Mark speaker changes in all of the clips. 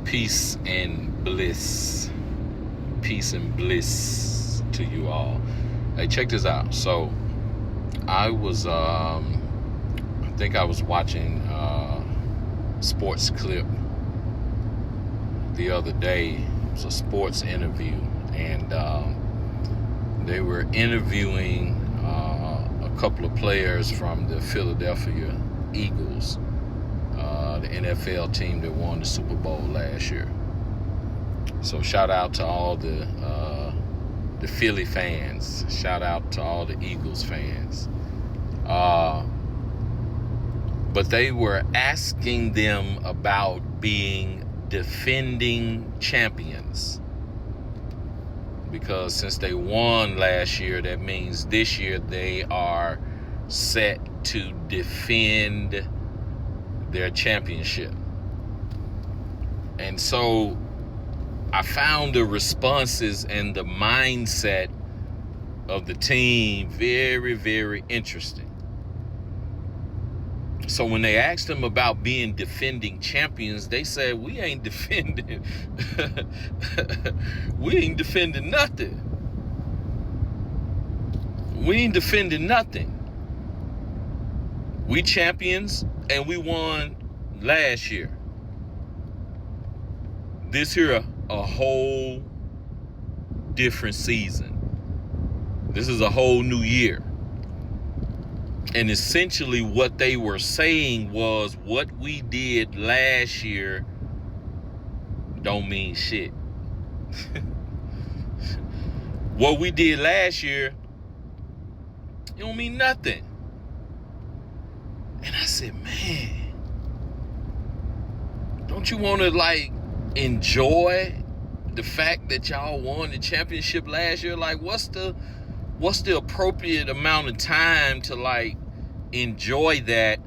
Speaker 1: Peace and bliss. Peace and bliss to you all. Hey, check this out. So, I was, I think I was watching sports clip the other day. It was a sports interview, and they were interviewing a couple of players from the Philadelphia Eagles, the NFL team that won the Super Bowl last year. So shout out to all the Philly fans. Shout out to all the Eagles fans. But they were asking them about being defending champions. Because since they won last year, that means this year they are set to defend their championship. And so I found the responses and the mindset of the team very, very interesting. So when they asked them about being defending champions, they said, we ain't defending. We ain't defending nothing. We ain't defending nothing. We champions, and we won last year. This here a whole different season. This is a whole new year. And essentially what they were saying was what we did last year don't mean shit. What we did last year, it don't mean nothing. And I said, man, don't you want to enjoy the fact that y'all won the championship last year? Like, what's the appropriate amount of time to enjoy that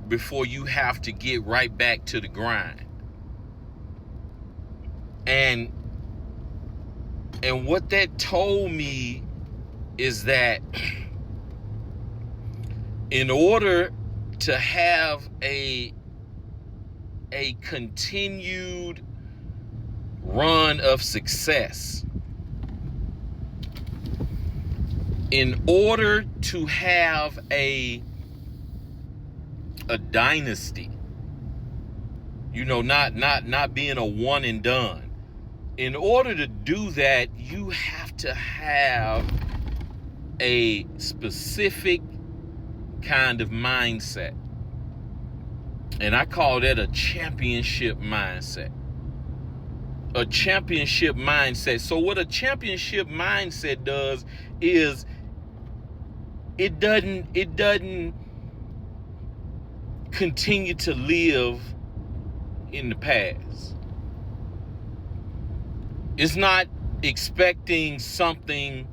Speaker 1: before you have to get right back to the grind? And what that told me is that in order to have a continued run of success, in order to have a dynasty, not being a one and done, in order to do that, you have to have a specific kind of mindset. And I call that a championship mindset. A championship mindset. So what a championship mindset does is it doesn't continue to live in the past. It's not expecting something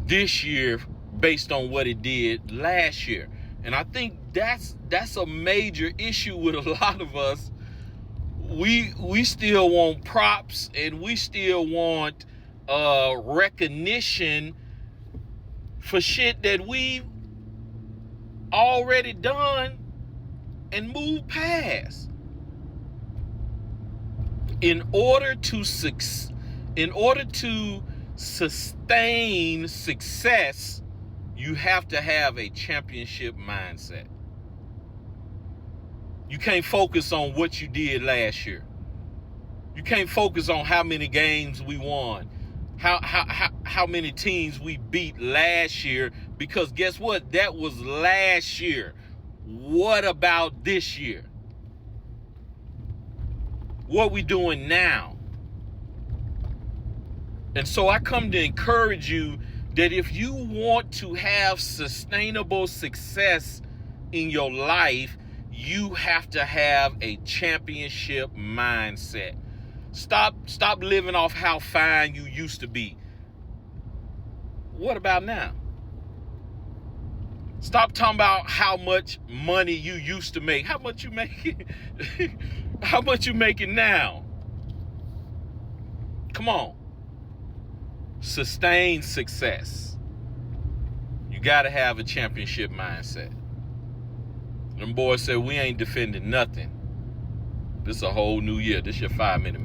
Speaker 1: this year based on what it did last year. And I think that's a major issue with a lot of us. We still want props, and we still want recognition for shit that we've already done and moved past. In order to sustain success, you have to have a championship mindset. You can't focus on what you did last year. You can't focus on how many games we won, how many teams we beat last year, because guess what? That was last year. What about this year? What we doing now? And so I come to encourage you that if you want to have sustainable success in your life, you have to have a championship mindset. Stop living off how fine you used to be. What about now? Stop talking about how much money you used to make. How much you making? How much you making now? Come on. Sustained success. You got to have a championship mindset. Them boys said, we ain't defending nothing. This is a whole new year. This your 5 minute